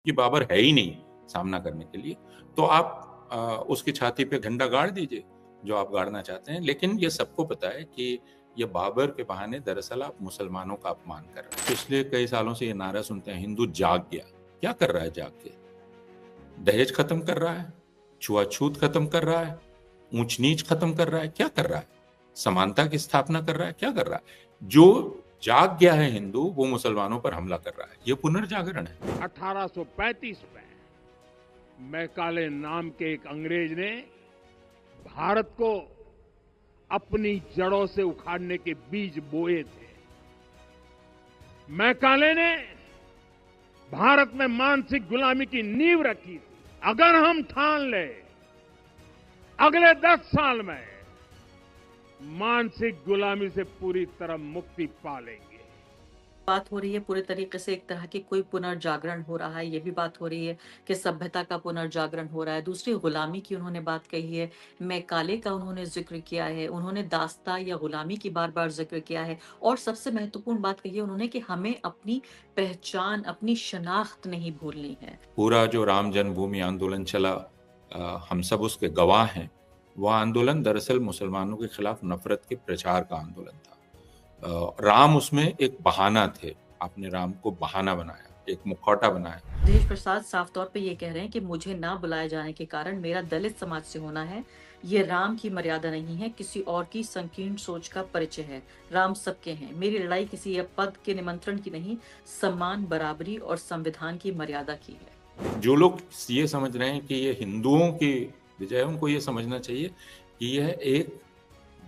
कि बाबर है ही नहीं सामना करने के लिए, तो आप उसकी छाती पे झंडा गाड़ दीजिए, जो आप गाड़ना चाहते हैं। लेकिन ये सबको पता है कि ये बाबर के बहाने दरअसल आप मुसलमानों का अपमान कर रहे हैं। पिछले कई सालों से ये नारा सुनते हैं, हिंदू जाग गया। क्या कर रहा है जाग के? दहेज खत्म कर रहा है, छुआछूत खत्म कर रहा है, ऊंच-नीच खत्म कर रहा है, क्या कर रहा है? समानता की स्थापना कर रहा है, क्या कर रहा है? जो जाग गया है हिंदू, वो मुसलमानों पर हमला कर रहा है। ये पुनर्जागरण है। 1835 में मैकाले नाम के एक अंग्रेज ने भारत को अपनी जड़ों से उखाड़ने के बीज बोए थे। मैकाले ने भारत में मानसिक गुलामी की नींव रखी थी। अगर हम ठान ले अगले 10 साल में मानसिक गुलामी से पूरी तरह मुक्ति पा लेंगे। बात हो रही है पूरे तरीके से एक तरह की कोई पुनर्जागरण हो रहा है, ये भी बात हो रही है कि सभ्यता का पुनर्जागरण हो रहा है। दूसरी गुलामी की उन्होंने बात कही है, मैकाले का उन्होंने ज़िक्र किया है, उन्होंने दास्ता या गुलामी की बार-बार ज़िक्र किया है और सबसे महत्वपूर्ण बात कही है उन्होंने कि हमें अपनी पहचान, अपनी शनाख्त नहीं भूलनी है। पूरा जो राम जन्मभूमि आंदोलन चला, हम सब उसके गवाह हैं। वह आंदोलन दरअसल मुसलमानों के खिलाफ नफरत के प्रचार का आंदोलन था। राम उसमें एक बहाना थे। आपने राम को बहाना बनाया, एक मुखौटा बनाया। देश प्रसाद साफ तौर पे ये कह रहे हैं कि मुझे ना बुलाए जाने के कारण मेरा दलित समाज से होना है, ये राम की मर्यादा नहीं है, किसी और की संकीर्ण सोच का परिचय है। राम सबके हैं। मेरी लड़ाई किसी पद के निमंत्रण की नहीं, सम्मान, बराबरी और संविधान की मर्यादा की है। जो लोग ये समझ रहे हैं कि ये हिंदुओं की विजय है, उनको ये समझना चाहिए कि यह एक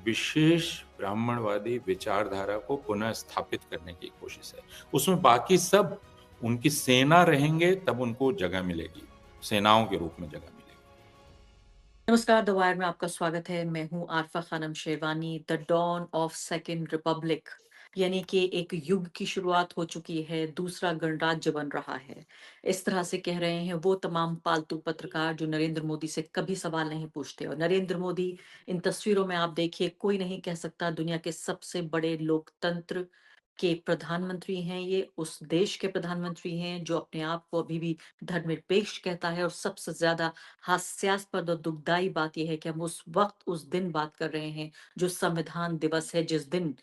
विशेष ब्राह्मणवादी विचारधारा को पुनः स्थापित करने की कोशिश है। उसमें बाकी सब उनकी सेना रहेंगे, तब उनको जगह मिलेगी, सेनाओं के रूप में जगह मिलेगी। नमस्कार, द वायर में आपका स्वागत है। मैं हूँ Arfa Khanum Sherwani. The dawn of second republic यानी कि एक युग की शुरुआत हो चुकी है, दूसरा गणराज्य बन रहा है। इस तरह से कह रहे हैं वो तमाम पालतू पत्रकार जो नरेंद्र मोदी से कभी सवाल नहीं पूछते। और नरेंद्र मोदी, इन तस्वीरों में आप देखिए, कोई नहीं कह सकता दुनिया के सबसे बड़े लोकतंत्र के प्रधानमंत्री हैं। ये उस देश के प्रधानमंत्री हैं जो अपने आप को अभी भी धर्मनिरपेक्ष कहता है। और सबसे ज्यादा हास्यास्पद और दुखदाई बात यह है कि हम उस वक्त उस दिन बात कर रहे हैं जो संविधान दिवस है, जिस दिन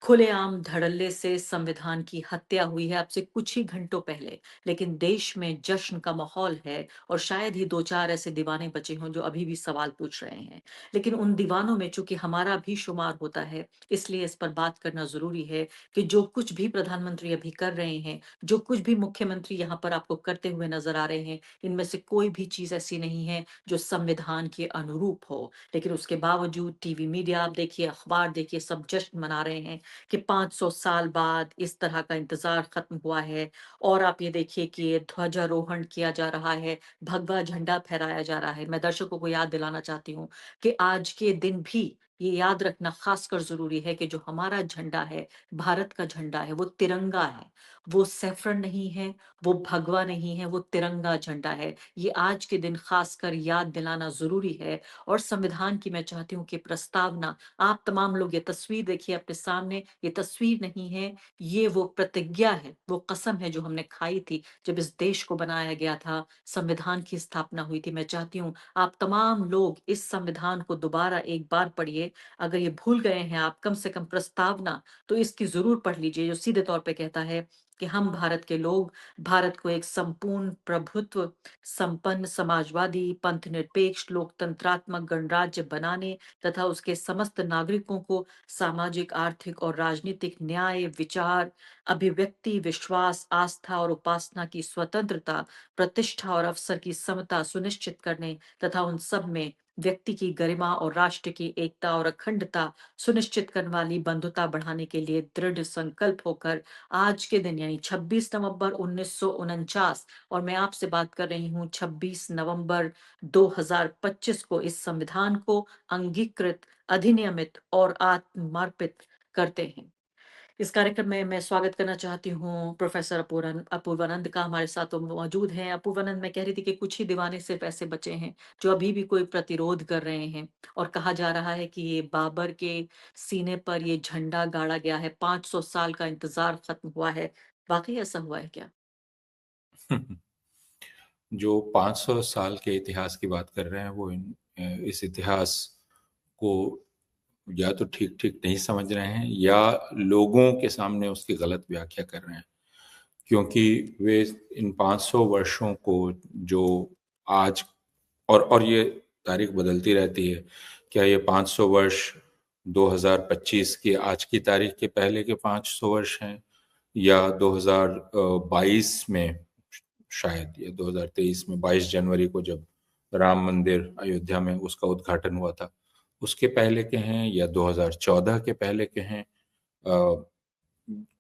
खुलेआम धड़ल्ले से संविधान की हत्या हुई है, अब से कुछ ही घंटों पहले। लेकिन देश में जश्न का माहौल है और शायद ही 2-4 ऐसे दीवाने बचे हों जो अभी भी सवाल पूछ रहे हैं। लेकिन उन दीवानों में चूंकि हमारा भी शुमार होता है, इसलिए इस पर बात करना जरूरी है कि जो कुछ भी प्रधानमंत्री अभी कर रहे हैं, जो कुछ भी मुख्यमंत्री यहाँ पर आपको करते हुए नजर आ रहे हैं, इनमें से कोई भी चीज ऐसी नहीं है जो संविधान के अनुरूप हो। लेकिन उसके बावजूद टीवी मीडिया आप देखिए, अखबार देखिए, सब जश्न मना रहे हैं कि 500 साल बाद इस तरह का इंतजार खत्म हुआ है। और आप ये देखिए कि ये ध्वजारोहण किया जा रहा है, भगवा झंडा फहराया जा रहा है। मैं दर्शकों को याद दिलाना चाहती हूँ कि आज के दिन भी ये याद रखना खासकर जरूरी है कि जो हमारा झंडा है, भारत का झंडा है, वो तिरंगा है। वो सैफरन नहीं है, वो भगवा नहीं है, वो तिरंगा झंडा है। ये आज के दिन खासकर याद दिलाना जरूरी है। और संविधान की मैं चाहती हूँ कि प्रस्तावना, आप तमाम लोग ये तस्वीर देखिए अपने सामने, ये तस्वीर नहीं है, ये वो प्रतिज्ञा है, वो कसम है जो हमने खाई थी जब इस देश को बनाया गया था, संविधान की स्थापना हुई थी। मैं चाहती हूँ आप तमाम लोग इस संविधान को दोबारा एक बार पढ़िए। अगर ये भूल गए हैं आप, कम से कम प्रस्तावना तो इसकी जरूर पढ़ लीजिए, जो सीधे तौर पे कहता है कि हम भारत के लोग भारत को एक संपूर्ण प्रभुत्व संपन्न समाजवादी पंथ निरपेक्ष लोकतंत्रात्मक गणराज्य बनाने तथा उसके समस्त नागरिकों को सामाजिक, आर्थिक और राजनीतिक न्याय, विचार, अभिव्यक्ति, विश्वास, आस्था और उपासना की स्वतंत्रता, प्रतिष्ठा और अवसर की समता सुनिश्चित करने तथा उन सब में व्यक्ति की गरिमा और राष्ट्र की एकता और अखंडता सुनिश्चित करने वाली बंधुता बढ़ाने के लिए दृढ़ संकल्प होकर आज के दिन यानी 26 नवंबर 1949, और मैं आपसे बात कर रही हूँ 26 नवंबर 2025 को, इस संविधान को अंगीकृत, अधिनियमित और आत्मर्पित करते हैं। इस कार्यक्रम में मैं स्वागत करना चाहती हूँ प्रोफेसर अपूर्वानंद का। हमारे साथ वो मौजूद हैं। अपूर्वानंद, मैं कह रही थी कि कुछ ही दीवाने सिर्फ ऐसे बचे हैं जो अभी भी कोई प्रतिरोध कर रहे हैं। और कहा जा रहा है कि ये बाबर के सीने पर ये झंडा गाड़ा गया है, 500 साल का इंतजार खत्म हुआ है। वाकई ऐसा हुआ है क्या? जो 500 साल के इतिहास की बात कर रहे हैं वो इस इतिहास को या तो ठीक ठीक नहीं समझ रहे हैं या लोगों के सामने उसकी गलत व्याख्या कर रहे हैं, क्योंकि वे इन 500 वर्षों को जो आज और ये तारीख बदलती रहती है, क्या ये 500 वर्ष 2025 की आज की तारीख के पहले के 500 वर्ष हैं या 2022 में, शायद ये 2023 में 22 जनवरी को जब राम मंदिर अयोध्या में उसका उद्घाटन हुआ था उसके पहले के हैं या 2014 के पहले के हैं। अ,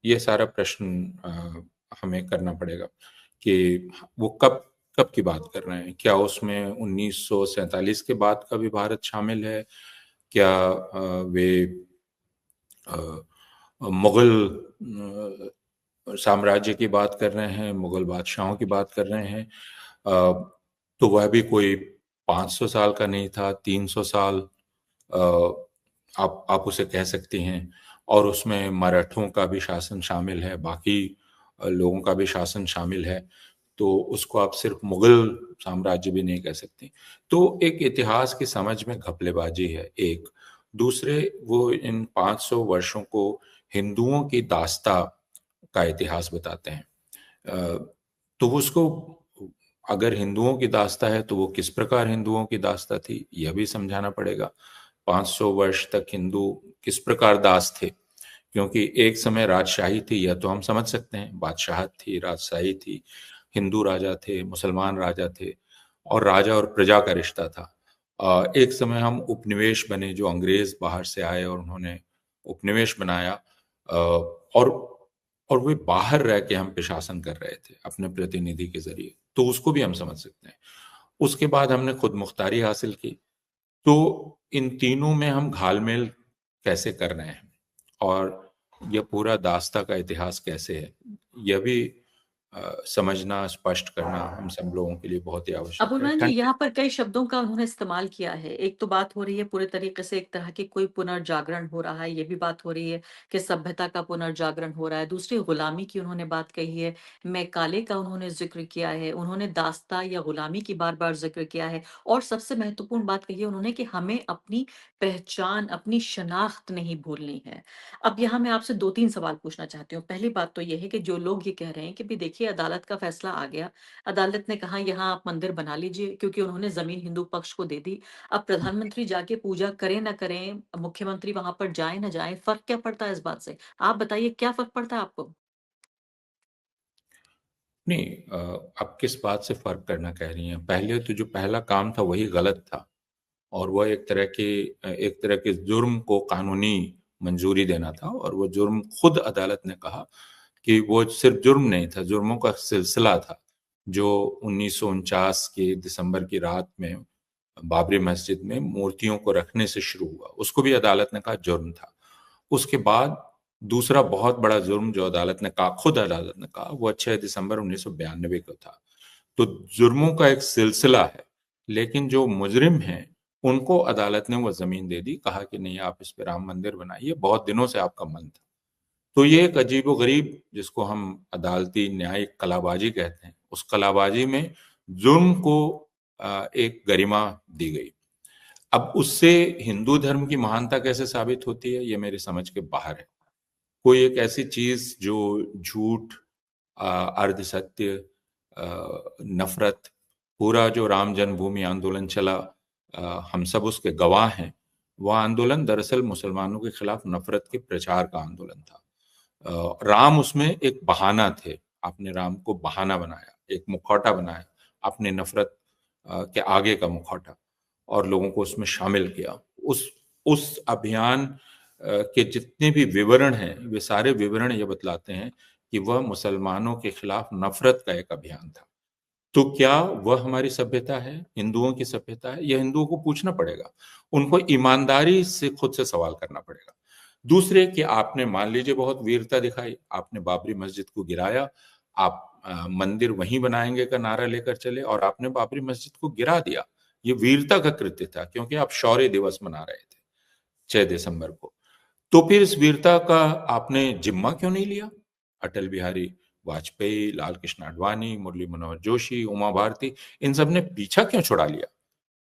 ये सारा प्रश्न हमें करना पड़ेगा कि वो कब कब की बात कर रहे हैं। क्या उसमें 1947 के बाद का भी भारत शामिल है? क्या वे मुगल साम्राज्य की बात कर रहे हैं, मुगल बादशाहों की बात कर रहे हैं? तो वह भी कोई 500 साल का नहीं था, 300 साल आप उसे कह सकती हैं, और उसमें मराठों का भी शासन शामिल है, बाकी लोगों का भी शासन शामिल है, तो उसको आप सिर्फ मुगल साम्राज्य भी नहीं कह सकती। तो एक इतिहास की समझ में घपलेबाजी है एक। दूसरे, वो इन 500 वर्षों को हिंदुओं की दास्ता का इतिहास बताते हैं। तो उसको, अगर हिंदुओं की दास्ता है तो वो किस प्रकार हिंदुओं की दास्ता थी यह भी समझाना पड़ेगा। 500 वर्ष तक हिंदू किस प्रकार दास थे, क्योंकि एक समय राजशाही थी, यह तो हम समझ सकते हैं, बादशाहत थी, राजशाही थी, हिंदू राजा थे, मुसलमान राजा थे, और राजा और प्रजा का रिश्ता था। एक समय हम उपनिवेश बने, जो अंग्रेज बाहर से आए और उन्होंने उपनिवेश बनाया, और वे बाहर रह के हम पे शासन कर रहे थे अपने प्रतिनिधि के जरिए, तो उसको भी हम समझ सकते हैं। उसके बाद हमने खुद मुख्तारी हासिल की। तो इन तीनों में हम घालमेल कैसे कर रहे हैं और यह पूरा दास्ता का इतिहास कैसे है, यह भी समझना, स्पष्ट करना हम सब लोगों के लिए बहुत ही आवश्यक है। अबुलमान जी, यहाँ पर कई शब्दों का उन्होंने इस्तेमाल किया है। एक तो बात हो रही है पूरे तरीके से एक तरह की कोई पुनर्जागरण हो रहा है, ये भी बात हो रही है कि सभ्यता का पुनर्जागरण हो रहा है। दूसरी गुलामी की उन्होंने बात कही है, मैकाले का उन्होंने ज़िक्र किया है, उन्होंने दास्ता या गुलामी की बार-बार ज़िक्र किया है और सबसे महत्वपूर्ण बात कही है उन्होंने कि हमें अपनी पहचान, अपनी शनाख्त नहीं भूलनी है। अब यहाँ मैं आपसे 2-3 सवाल पूछना चाहती हूँ। पहली बात तो ये है कि जो लोग ये कह रहे हैं कि भई देखिए अदालत का फैसला आ गया, अदालत ने कहा यहाँ आप मंदिर बना लीजिए क्योंकि उन्होंने जमीन हिंदू पक्ष को दे दी। अब प्रधानमंत्री जाके पूजा करें ना करें, मुख्यमंत्री वहां पर जाए ना जाए, फर्क क्या पड़ता है इस बात से? आप बताइए क्या फर्क पड़ता है आपको? नहीं, आप किस बात से फर्क करना कह रही हैं? पहले तो जो पहला काम था वही गलत था, और वह एक तरह के जुर्म को कानूनी मंजूरी देना था, और वो जुर्म खुद अदालत ने कहा कि वो सिर्फ जुर्म नहीं था, जुर्मों का सिलसिला था, जो 1949 के दिसंबर की रात में बाबरी मस्जिद में मूर्तियों को रखने से शुरू हुआ, उसको भी अदालत ने कहा जुर्म था। उसके बाद दूसरा बहुत बड़ा जुर्म जो अदालत ने कहा, खुद अदालत ने कहा, वो 6 दिसंबर 1992 को था। तो जुर्मों का एक सिलसिला है, लेकिन जो मुजरिम हैं उनको अदालत ने वो जमीन दे दी, कहा कि नहीं आप इस पे राम मंदिर बनाइए, बहुत दिनों से आपका मन था। तो ये एक अजीबोगरीब, जिसको हम अदालती न्यायिक कलाबाजी कहते हैं, उस कलाबाजी में जुर्म को एक गरिमा दी गई। अब उससे हिंदू धर्म की महानता कैसे साबित होती है, ये मेरे समझ के बाहर है। कोई एक ऐसी चीज जो झूठ, अर्ध सत्य, नफरत, पूरा जो राम जन्मभूमि आंदोलन चला, हम सब उसके गवाह हैं। वह आंदोलन दरअसल मुसलमानों के खिलाफ नफरत के प्रचार का आंदोलन था। राम उसमें एक बहाना थे। आपने राम को बहाना बनाया, एक मुखौटा बनाया, आपने नफरत के आगे का मुखौटा, और लोगों को उसमें शामिल किया। उस अभियान के जितने भी विवरण हैं, वे सारे विवरण ये बतलाते हैं कि वह मुसलमानों के खिलाफ नफरत का एक अभियान था। तो क्या वह हमारी सभ्यता है, हिंदुओं की सभ्यता है? यह हिंदुओं को पूछना पड़ेगा। उनको ईमानदारी से खुद से सवाल करना पड़ेगा। दूसरे, कि आपने मान लीजिए बहुत वीरता दिखाई, आपने बाबरी मस्जिद को गिराया, आप मंदिर वहीं बनाएंगे का नारा लेकर चले और आपने बाबरी मस्जिद को गिरा दिया। ये वीरता का कृत्य था, क्योंकि आप शौर्य दिवस मना रहे थे 6 दिसंबर को। तो फिर इस वीरता का आपने जिम्मा क्यों नहीं लिया? अटल बिहारी वाजपेयी, लाल कृष्ण आडवाणी, मुरली मनोहर जोशी, उमा भारती, इन सब ने पीछा क्यों छुड़ा लिया?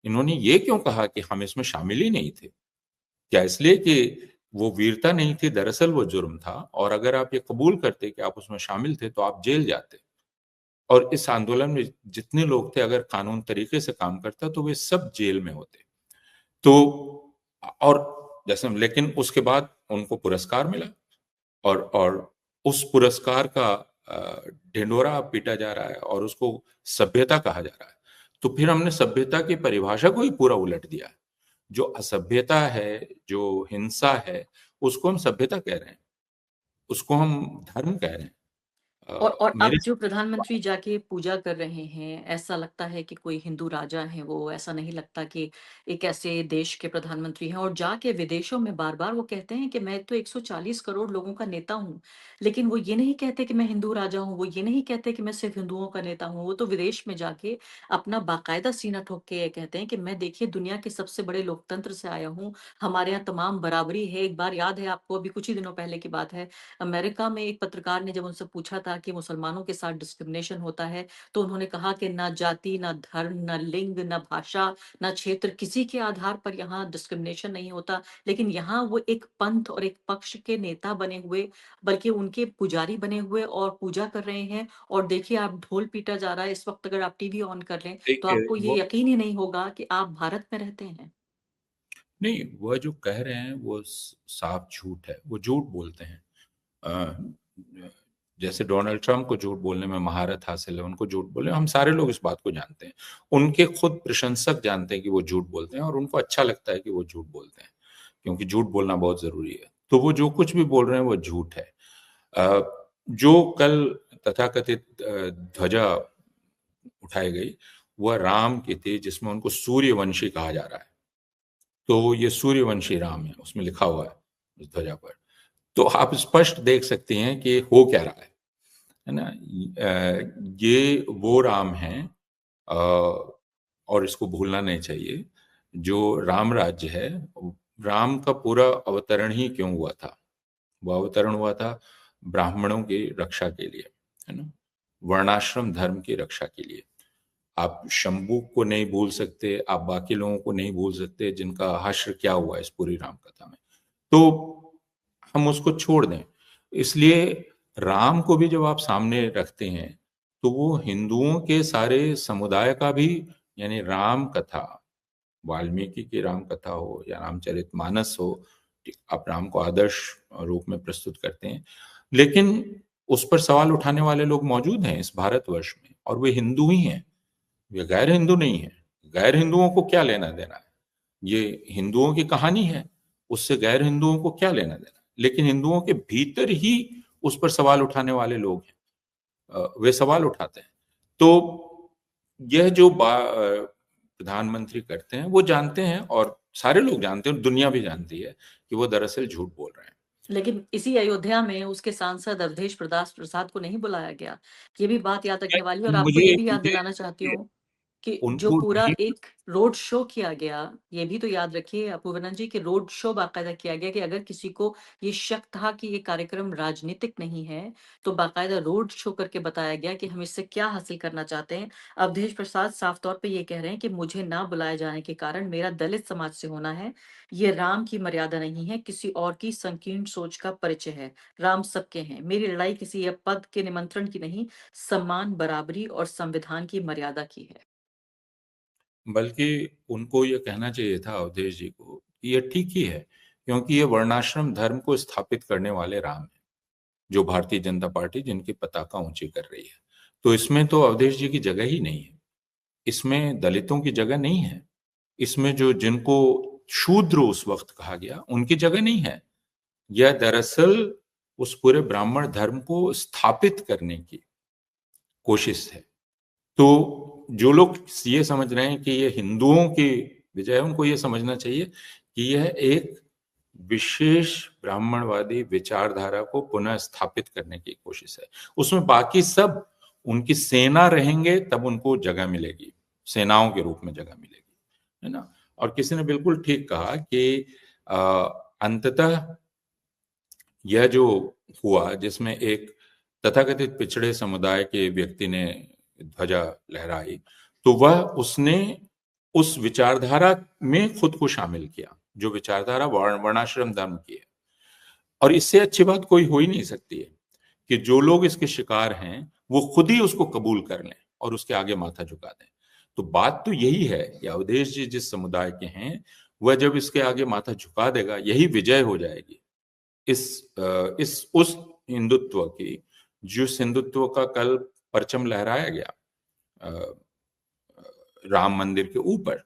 इन्होंने ये क्यों कहा कि हम इसमें शामिल ही नहीं थे? क्या इसलिए कि वो वीरता नहीं थी? दरअसल वो जुर्म था, और अगर आप ये कबूल करते कि आप उसमें शामिल थे तो आप जेल जाते। और इस आंदोलन में जितने लोग थे, अगर कानून तरीके से काम करता तो वे सब जेल में होते। तो और जैसे, लेकिन उसके बाद उनको पुरस्कार मिला, और उस पुरस्कार का ढिंढोरा पीटा जा रहा है और उसको सभ्यता कहा जा रहा है। तो फिर हमने सभ्यता की परिभाषा को ही पूरा उलट दिया है। जो असभ्यता है, जो हिंसा है, उसको हम सभ्यता कह रहे हैं, उसको हम धर्म कह रहे हैं। और मेरे अब जो प्रधानमंत्री जाके पूजा कर रहे हैं, ऐसा लगता है कि कोई हिंदू राजा हैं वो, ऐसा नहीं लगता कि एक ऐसे देश के प्रधानमंत्री हैं। और जाके विदेशों में बार-बार वो कहते हैं कि मैं तो 140 करोड़ लोगों का नेता हूँ। लेकिन वो ये नहीं कहते कि मैं हिंदू राजा हूँ, वो ये नहीं कहते कि मैं सिर्फ़ हिंदुओं का नेता हूँ। वो तो विदेश में जाके अपना बाकायदा सीना ठोक के ये कहते हैं कि मैं देखिए दुनिया के सबसे बड़े लोकतंत्र से आया हूँ, हमारे यहाँ तमाम बराबरी है। एक बार याद है आपको, अभी कुछ ही दिनों पहले की बात है, अमेरिका में एक पत्रकार ने जब उनसे पूछा था कि मुसलमानों के साथ डिस्क्रिमिनेशन होता है, तो उन्होंने कहा कि ना जाति, ना धर्म, ना लिंग, ना भाषा, ना क्षेत्र, किसी के आधार पर यहाँ डिस्क्रिमिनेशन नहीं होता। लेकिन यहाँ वो एक पंथ और एक पक्ष के नेता बने हुए, बल्कि उनके पुजारी बने हुए और पूजा कर रहे हैं। और देखिए आप ढोल पीटा जा रहा है इस वक्त, अगर आप टीवी ऑन कर लें तो देखिए, आपको ये वो यकीन ही नहीं होगा कि आप भारत में रहते हैं। नहीं, वह जो कह रहे हैं वो साफ झूठ है, वो झूठ बोलते हैं। अ, जैसे डोनाल्ड ट्रंप को झूठ बोलने में महारत हासिल है, उनको झूठ बोले, हम सारे लोग इस बात को जानते हैं। उनके खुद प्रशंसक जानते हैं कि वो झूठ बोलते हैं, और उनको अच्छा लगता है कि वो झूठ बोलते हैं, क्योंकि झूठ बोलना बहुत ज़रूरी है। तो वो जो कुछ भी बोल रहे हैं वो झूठ है। अ, जो कल तथाकथित ध्वजा उठाई गई, वह राम की थी, जिसमें उनको सूर्यवंशी कहा जा रहा है। तो ये सूर्यवंशी राम है, उसमें लिखा हुआ है उस ध्वजा पर। तो आप स्पष्ट देख सकते हैं कि हो क्या रहा है ना? ये वो राम है, और इसको भूलना नहीं चाहिए, जो राम राज्य है। राम का पूरा अवतरण ही क्यों हुआ था? वो अवतरण हुआ था ब्राह्मणों की रक्षा के लिए, है ना? वर्णाश्रम धर्म की रक्षा के लिए। आप शंभू को नहीं भूल सकते, आप बाकी लोगों को नहीं भूल सकते जिनका हश्र क्या हुआ इस पूरी राम कथा में। तो हम उसको छोड़ दें। इसलिए राम को भी जब आप सामने रखते हैं, तो वो हिंदुओं के सारे समुदाय का भी, यानी राम कथा, वाल्मीकि की राम कथा हो या रामचरितमानस हो, आप राम को आदर्श रूप में प्रस्तुत करते हैं। लेकिन उस पर सवाल उठाने वाले लोग मौजूद हैं इस भारतवर्ष में, और वे हिंदू ही हैं, वे गैर हिंदू नहीं है। गैर हिंदुओं को क्या लेना देना है? ये हिंदुओं की कहानी है, उससे गैर हिंदुओं को क्या लेना देना? लेकिन हिंदुओं के भीतर ही उस पर सवाल उठाने वाले लोग हैं, वे सवाल उठाते हैं। तो यह जो प्रधानमंत्री करते हैं, वो जानते हैं, और सारे लोग जानते हैं, और दुनिया भी जानती है कि वो दरअसल झूठ बोल रहे हैं। लेकिन इसी अयोध्या में उसके सांसद अवधेश प्रदास प्रसाद को नहीं बुलाया गया। ये भी बात याद रखने वाली है। और आपको ये मुझे भी याद मुझे दिलाना चाहती हूँ कि जो उनको पूरा नहीं। एक रोड शो किया गया, ये भी तो याद रखिए अपूर्वानंद जी, कि रोड शो बाकायदा किया गया कि अगर किसी को ये शक था कि ये कार्यक्रम राजनीतिक नहीं है, तो बाकायदा रोड शो करके बताया गया कि हम इससे क्या हासिल करना चाहते हैं। अवधेश प्रसाद साफ तौर पे ये कह रहे हैं कि मुझे ना बुलाए जाने के कारण मेरा दलित समाज से होना है। ये राम की मर्यादा नहीं है, किसी और की संकीर्ण सोच का परिचय है। राम सबके हैं। मेरी लड़ाई किसी पद के निमंत्रण की नहीं, सम्मान, बराबरी और संविधान की मर्यादा की है। बल्कि उनको ये कहना चाहिए था अवधेश जी को कि ये ठीक ही है, क्योंकि ये वर्णाश्रम धर्म को स्थापित करने वाले राम हैं, जो भारतीय जनता पार्टी जिनकी पताका ऊंची कर रही है। तो इसमें तो अवधेश जी की जगह ही नहीं है, इसमें दलितों की जगह नहीं है, इसमें जो जिनको शूद्र उस वक्त कहा गया उनकी जगह नहीं है। यह दरअसल उस पूरे ब्राह्मण धर्म को स्थापित करने की कोशिश है। तो जो लोग ये समझ रहे हैं कि ये हिंदुओं की विजय है, उनको ये समझना चाहिए कि यह एक विशेष ब्राह्मणवादी विचारधारा को पुनः स्थापित करने की कोशिश है। उसमें बाकी सब उनकी सेना रहेंगे तब उनको जगह मिलेगी, सेनाओं के रूप में जगह मिलेगी, है ना? और किसी ने बिल्कुल ठीक कहा कि अंततः यह जो हुआ, जिसमें एक तथाकथित पिछड़े समुदाय के व्यक्ति ने ध्वजा लहराई, तो वह उसने उस विचारधारा में खुद को शामिल किया, जो विचारधारा वर्णाश्रम धर्म की है। और इससे अच्छी बात कोई हो ही नहीं सकती है कि जो लोग इसके शिकार हैं वो खुद ही उसको कबूल कर लें और उसके आगे माथा झुका दें। तो बात तो यही है कि अवधेश जी जिस समुदाय के हैं, वह जब इसके आगे माथा झुका देगा, यही विजय हो जाएगी इस उस हिंदुत्व की, जिस हिंदुत्व का कल परचम लहराया गया राम मंदिर के ऊपर।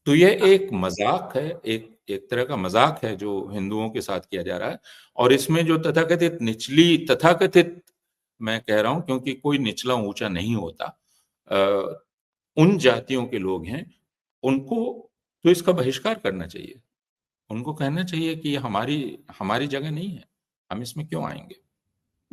तो यह एक मजाक है, एक एक तरह का मजाक है जो हिंदुओं के साथ किया जा रहा है। और इसमें जो तथाकथित मैं कह रहा हूं क्योंकि कोई निचला ऊंचा नहीं होता, उन जातियों के लोग हैं, उनको तो इसका बहिष्कार करना चाहिए। उनको कहना चाहिए कि ये हमारी हमारी जगह नहीं है, हम इसमें क्यों आएंगे।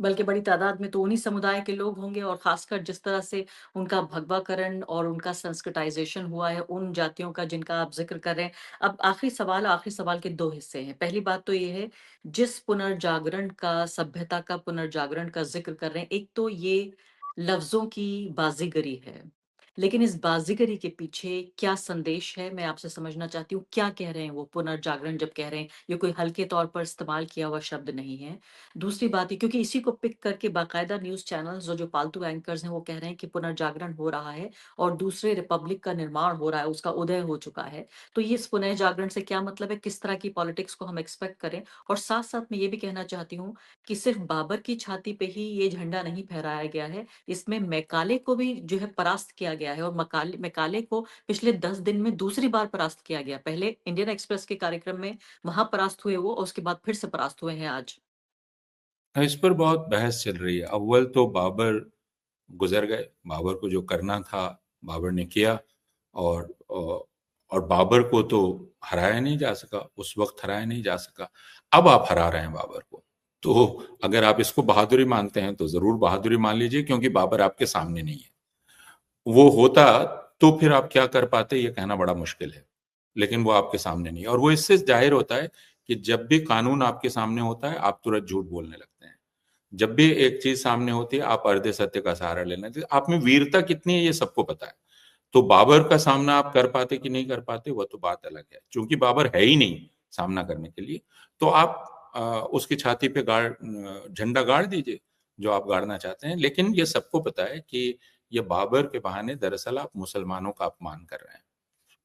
बल्कि बड़ी तादाद में तो उन्हीं समुदाय के लोग होंगे, और खासकर जिस तरह से उनका भगवाकरण और उनका संस्कृताइजेशन हुआ है उन जातियों का जिनका आप जिक्र कर रहे हैं। अब आखिरी सवाल के दो हिस्से हैं। पहली बात तो ये है, जिस पुनर्जागरण का, सभ्यता का पुनर्जागरण का जिक्र कर रहे हैं, एक तो ये लफ्जों की बाजीगरी है, लेकिन इस बाजीगरी के पीछे क्या संदेश है, मैं आपसे समझना चाहती हूँ। क्या कह रहे हैं वो पुनर्जागरण जब कह रहे हैं? ये कोई हल्के तौर पर इस्तेमाल किया हुआ शब्द नहीं है। दूसरी बात है, क्योंकि इसी को पिक करके बाकायदा न्यूज़ चैनल्स जो फालतू एंकर्स हैं वो कह रहे हैं कि पुनर्जागरण हो रहा है और दूसरे रिपब्लिक का निर्माण हो रहा है, उसका उदय हो चुका है। तो ये इस पुनर्जागरण से क्या मतलब है, किस तरह की पॉलिटिक्स को हम एक्सपेक्ट करें? और साथ-साथ मैं ये भी कहना चाहती हूँ कि सिर्फ बाबर की छाती पे ही ये झंडा नहीं फहराया गया है, इसमें मैकाले को भी जो है परास्त किया गया है, और मैकाले को पिछले 10 दिन में दूसरी बार परास्त किया गया। पहले इंडियन एक्सप्रेस के कार्यक्रम में वहाँ परास्त हुए वो, और उसके बाद फिर से परास्त हुए हैं आज। इस पर बहुत बहस चल रही है। अव्वल तो बाबर गुजर गए, बाबर को जो करना था बाबर ने किया, और बाबर को तो हराया नहीं जा सका, उस वक्त हराया नहीं जा सका। अब आप हरा रहे हैं बाबर को, तो अगर आप इसको बहादुरी मानते हैं तो जरूर बहादुरी मान लीजिए, क्योंकि बाबर आपके सामने नहीं है। वो होता तो फिर आप क्या कर पाते ये कहना बड़ा मुश्किल है, लेकिन वो आपके सामने नहीं है। और वो इससे जाहिर होता है कि जब भी कानून आपके सामने होता है आप तुरंत झूठ बोलने लगते हैं। जब भी एक चीज सामने होती है आप अर्धे सत्य का सहारा लेना चाहिए। आप में वीरता कितनी है ये सबको पता है। तो बाबर का सामना आप कर पाते कि नहीं कर पाते वह तो बात अलग है। चूंकि बाबर है ही नहीं सामना करने के लिए, तो आप उसकी छाती पे झंडा गाड़ दीजिए जो आप गाड़ना चाहते हैं। लेकिन ये सबको पता है कि ये बाबर के बहाने दरअसल आप मुसलमानों का अपमान कर रहे हैं,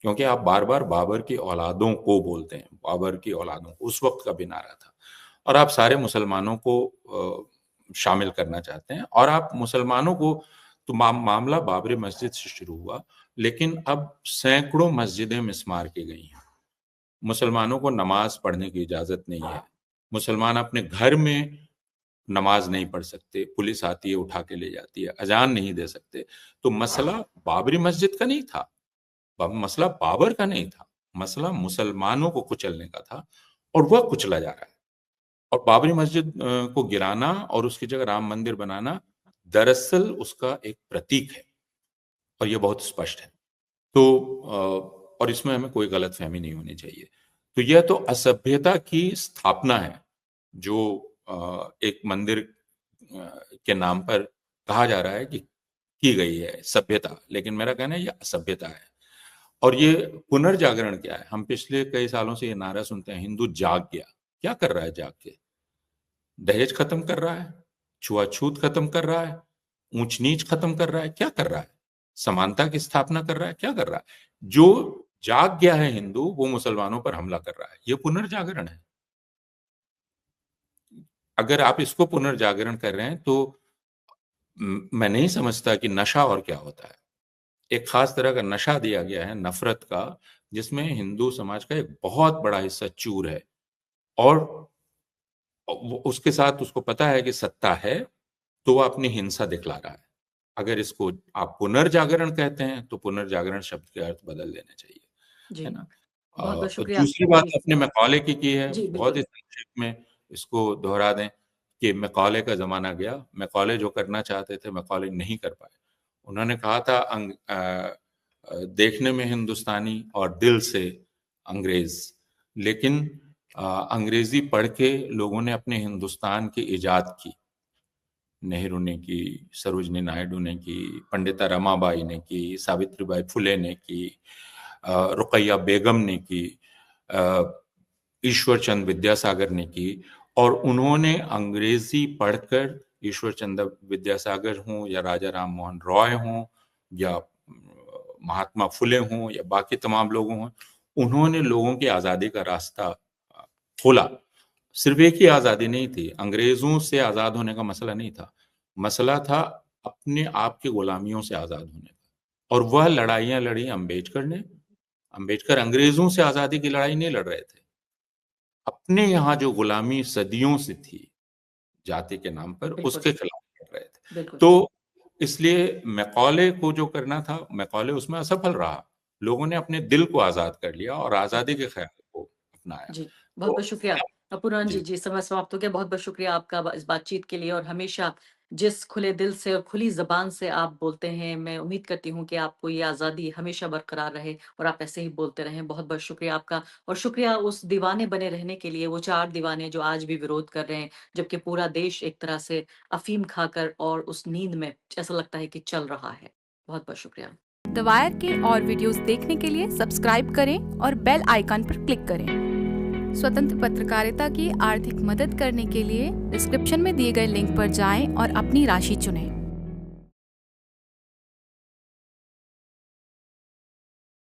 क्योंकि आप बार बार बाबर की औलादों को बोलते हैं, बाबर की औलादों को। उस वक्त का भी नारा था। और आप सारे मुसलमानों को शामिल करना चाहते हैं। और आप मुसलमानों को तो मामला बाबरी मस्जिद से शुरू हुआ, लेकिन अब सैकड़ों मस्जिदें मिस्मार की गई हैं। मुसलमानों को नमाज पढ़ने की इजाजत नहीं है। मुसलमान अपने घर में नमाज नहीं पढ़ सकते, पुलिस आती है उठा के ले जाती है, अजान नहीं दे सकते। तो मसला बाबरी मस्जिद का नहीं था, मसला बाबर का नहीं था, मसला मुसलमानों को कुचलने का था, और वह कुचला जा रहा है। और बाबरी मस्जिद को गिराना और उसकी जगह राम मंदिर बनाना दरअसल उसका एक प्रतीक है, और यह बहुत स्पष्ट है। तो और इसमें हमें कोई गलतफहमी नहीं होनी चाहिए। तो यह तो असभ्यता की स्थापना है जो एक मंदिर के नाम पर कहा जा रहा है कि की गई है सभ्यता, लेकिन मेरा कहना है यह असभ्यता है। और ये पुनर्जागरण क्या है? हम पिछले कई सालों से ये नारा सुनते हैं, हिंदू जाग गया। क्या कर रहा है जाग के? दहेज खत्म कर रहा है, छुआछूत खत्म कर रहा है, ऊंच नीच खत्म कर रहा है, क्या कर रहा है? समानता की स्थापना कर रहा है, क्या कर रहा है? जो जाग गया है हिंदू, वो मुसलमानों पर हमला कर रहा है। ये पुनर्जागरण है। अगर आप इसको पुनर्जागरण कर रहे हैं तो मैं नहीं समझता कि नशा और क्या होता है। एक खास तरह का नशा दिया गया है नफरत का, जिसमें हिंदू समाज का एक बहुत बड़ा हिस्सा चूर है। और उसके साथ उसको पता है कि सत्ता है, तो वो अपनी हिंसा दिखला रहा है। अगर इसको आप पुनर्जागरण कहते हैं तो पुनर्जागरण शब्द के अर्थ बदल देने चाहिए, जी, है ना? बहुत-बहुत और शुक्रिया दूसरी आपका। बात जी, आपने मैकॉले की है, जी, बहुत ही बिल्कुल। संक्षेप में इसको दोहरा दें कि मैकॉले का ज़माना गया। मैकॉले जो करना चाहते थे, मैकॉले नहीं कर पाए। उन्होंने कहा था देखने में हिंदुस्तानी और दिल से अंग्रेज़। लेकिन अंग्रेज़ी पढ़ के लोगों ने अपने हिंदुस्तान की इजाद की। नेहरू ने की, सरोजनी नायडू ने की, पंडिता रमाबाई ने की, सावित्रीबाई फुले ने की, रुकैया बेगम ने की, ईश्वर चंद्र विद्यासागर ने की। और उन्होंने अंग्रेजी पढ़कर, ईश्वर चंद्र विद्यासागर हों या राजा राम मोहन रॉय हों या महात्मा फुले हों या बाकी तमाम लोगों हों, उन्होंने लोगों की आज़ादी का रास्ता खोला। सिर्फ एक ही आज़ादी नहीं थी, अंग्रेजों से आज़ाद होने का मसला नहीं था, मसला था अपने आप की गुलामियों से आज़ाद होने का। और वह लड़ाइयाँ लड़ी अम्बेडकर ने। अम्बेडकर अंग्रेजों से आज़ादी की लड़ाई नहीं लड़ रहे थे, अपने यहाँ जो गुलामी सदियों से थी जाति के नाम पर, बिल्कुल उसके खिलाफ लड़ रहे थे। बिल्कुल तो इसलिए मैकॉले को जो करना था, मैकॉले उसमें असफल रहा। लोगों ने अपने दिल को आज़ाद कर लिया और आज़ादी के ख्याल को अपनाया। जी, तो बहुत-बहुत शुक्रिया। पुरान जी, जी। जी, समय समाप्त हो गया। बहुत-बहुत शुक्रिया आपका इस बातचीत के लिए और हमेशा जिस खुले दिल से और खुली ज़बान से आप बोलते हैं, मैं उम्मीद करती हूँ कि आपको ये आज़ादी हमेशा बरकरार रहे और आप ऐसे ही बोलते रहें। बहुत-बहुत शुक्रिया आपका और शुक्रिया उस दीवाने बने रहने के लिए, वो 4 दीवाने जो आज भी विरोध कर रहे हैं, जबकि पूरा देश एक तरह से अफ़ीम खाकर और उस नींद में ऐसा लगता है कि चल रहा है। बहुत-बहुत शुक्रिया। द वायर के और वीडियोस देखने के लिए सब्सक्राइब करें और बेल आइकन पर क्लिक करें। स्वतंत्र पत्रकारिता की आर्थिक मदद करने के लिए डिस्क्रिप्शन में दिए गए लिंक पर जाएं और अपनी राशि चुनें।